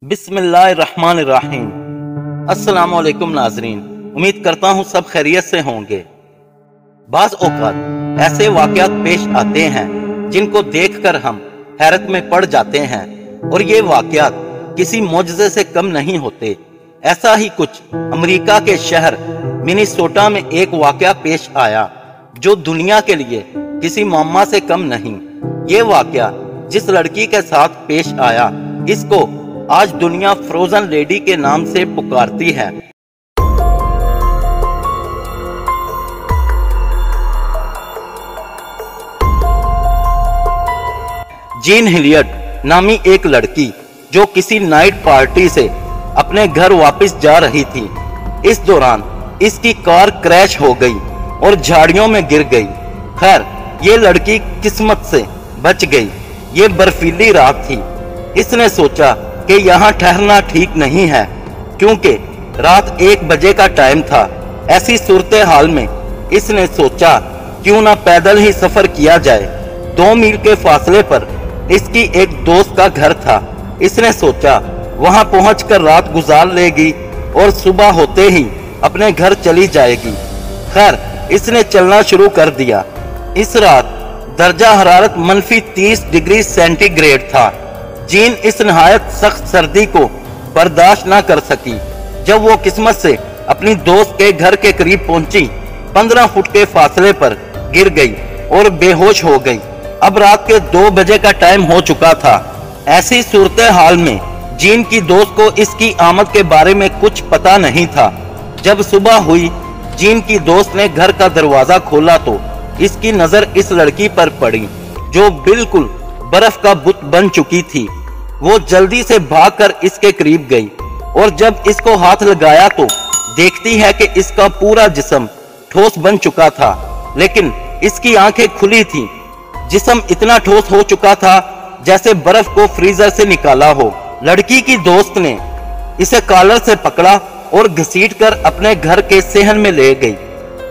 बिस्मिल्लाहिर्रहमानिर्रहीम। अस्सलामुअलैकुम नाजरीन, उम्मीद करता हूँ सब खैरियत से होंगे। बाज़ औक़ात ऐसे वाक़यात पेश आते हैं जिनको देखकर हम हैरत में पड़ जाते हैं और ये वाक़यात किसी मौजज़े से कम नहीं होते। ऐसा ही कुछ अमेरिका के शहर मिनीसोटा में एक वाक़या पेश आया जो दुनिया के लिए किसी मामा से कम नहीं। ये वाक़या जिस लड़की के साथ पेश आया इसको आज दुनिया फ्रोजन लेडी के नाम से पुकारती है। जीन हिलियट नामी एक लड़की जो किसी नाइट पार्टी से अपने घर वापस जा रही थी। इस दौरान इसकी कार क्रैश हो गई और झाड़ियों में गिर गई। खैर ये लड़की किस्मत से बच गई। ये बर्फीली रात थी। इसने सोचा कि यहाँ ठहरना ठीक नहीं है क्योंकि रात 1 बजे का टाइम था। ऐसी सूरत हाल में इसने सोचा क्यों ना पैदल ही सफर किया जाए। 2 मील के फासले पर इसकी एक दोस्त का घर था। इसने सोचा वहां पहुंचकर रात गुजार लेगी और सुबह होते ही अपने घर चली जाएगी। खैर इसने चलना शुरू कर दिया। इस रात दर्जा हरारत -30 डिग्री सेंटीग्रेड था। जीन इस नहायत सख्त सर्दी को बर्दाश्त ना कर सकी। जब वो किस्मत से अपनी दोस्त के घर के करीब पहुंची 15 फुट के फासले पर गिर गई और बेहोश हो गई। अब रात के 2 बजे का टाइम हो चुका था। ऐसी सूरत हाल में जीन की दोस्त को इसकी आमद के बारे में कुछ पता नहीं था। जब सुबह हुई जीन की दोस्त ने घर का दरवाजा खोला तो इसकी नजर इस लड़की पर पड़ी जो बिल्कुल बर्फ का बुत बन चुकी थी। वो जल्दी से भागकर इसके करीब गई और जब इसको हाथ लगाया तो देखती है कि इसका पूरा जिस्म ठोस बन चुका था, लेकिन इसकी आंखें खुली थीं। जिस्म इतना ठोस हो चुका था जैसे बर्फ को फ्रीजर से निकाला हो। लड़की की दोस्त ने इसे कॉलर से पकड़ा और घसीटकर अपने घर के सेहन में ले गई।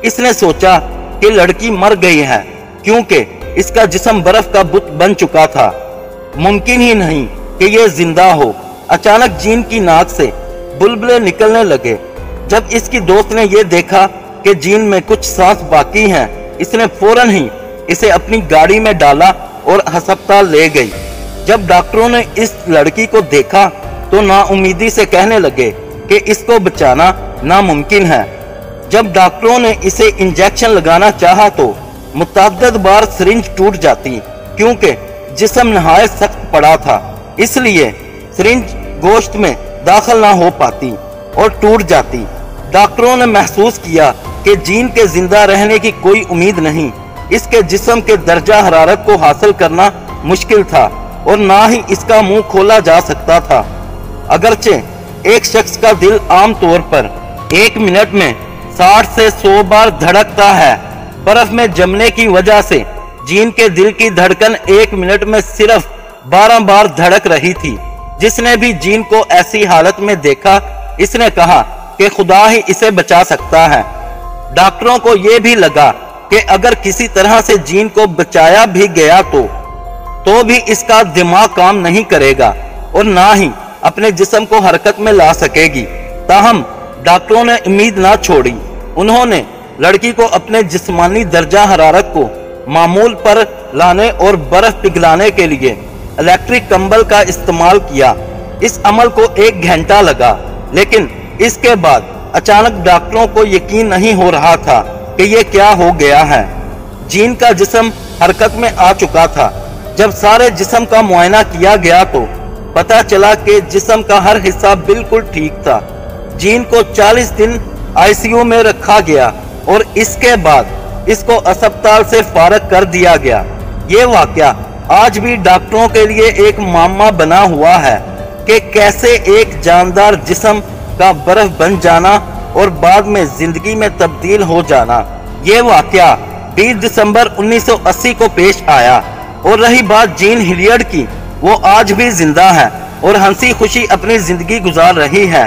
इसने सोचा कि लड़की मर गई है क्योंकि इसका जिस्म बर्फ का बुत बन चुका था। मुमकिन ही नहीं कि ये जिंदा हो। अचानक जीन की नाक से बुलबुले निकलने लगे। जब इसकी दोस्त ने ये देखा कि जीन में कुछ सांस बाकी हैं, इसने फौरन ही इसे अपनी गाड़ी में डाला और अस्पताल ले गई। जब डॉक्टरों ने इस लड़की को देखा तो नाउमीदी से कहने लगे कि इसको बचाना नामुमकिन है। जब डॉक्टरों ने इसे इंजेक्शन लगाना चाहा तो मुतअद्दिद बार सिरिंज टूट जाती क्योंकि जिस्म नहायत सख्त पड़ा था। इसलिए सिरिंज गोश्त में दाखिल ना हो पाती और टूट जाती। डॉक्टरों ने महसूस किया कि जीन के जिंदा रहने की कोई उम्मीद नहीं। इसके जिस्म के दर्जा हरारत को हासिल करना मुश्किल था और ना ही इसका मुंह खोला जा सकता था। अगरचे एक शख्स का दिल आम तौर पर 1 मिनट में 60 से 100 बार धड़कता है। बर्फ में जमने की वजह से जीन के दिल की धड़कन 1 मिनट में सिर्फ 12 बार धड़क रही थी। जिसने भी जीन को ऐसी हालत में देखा इसने कहा कि खुदा ही इसे बचा सकता है। डॉक्टरों को यह भी लगा कि अगर किसी तरह से जीन को बचाया भी गया तो भी इसका दिमाग काम नहीं करेगा और ना ही अपने जिस्म को हरकत में ला सकेगी। ताहम डॉक्टरों ने उम्मीद ना छोड़ी। उन्होंने लड़की को अपने जिस्मानी दर्जा हरारत को मामूल पर लाने और बर्फ पिघलाने के लिए इलेक्ट्रिक कंबल का इस्तेमाल किया। इस अमल को 1 घंटा लगा, लेकिन इसके बाद अचानक डॉक्टरों को यकीन नहीं हो रहा था कि ये क्या हो गया है। जीन का जिस्म हरकत में आ चुका था। जब सारे जिस्म का मुआयना किया गया तो पता चला कि जिस्म का हर हिस्सा बिल्कुल ठीक था। जीन को 40 दिन आईसीयू में रखा गया और इसके बाद इसको अस्पताल से फारग कर दिया गया। ये वाकया आज भी डॉक्टरों के लिए एक मामा बना हुआ है कि कैसे एक जानदार जिस्म का बर्फ बन जाना और बाद में जिंदगी में तब्दील हो जाना। ये वाकया 20 दिसंबर 1980 को पेश आया। और रही बात जीन हिलियट की, वो आज भी जिंदा है और हंसी खुशी अपनी जिंदगी गुजार रही है।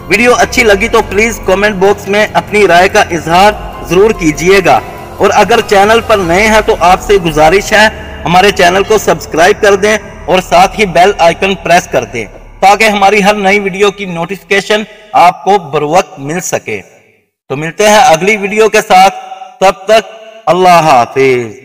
वीडियो अच्छी लगी तो प्लीज कमेंट बॉक्स में अपनी राय का इजहार जरूर कीजिएगा और अगर चैनल पर नए हैं तो आपसे गुजारिश है हमारे चैनल को सब्सक्राइब कर दें और साथ ही बेल आइकन प्रेस कर दें تاکہ ہماری ہر نئی ویڈیو کی نوٹیفکیشن آپ کو بروقت مل سکے۔ تو ملتے ہیں اگلی ویڈیو کے ساتھ، تب تک اللہ حافظ۔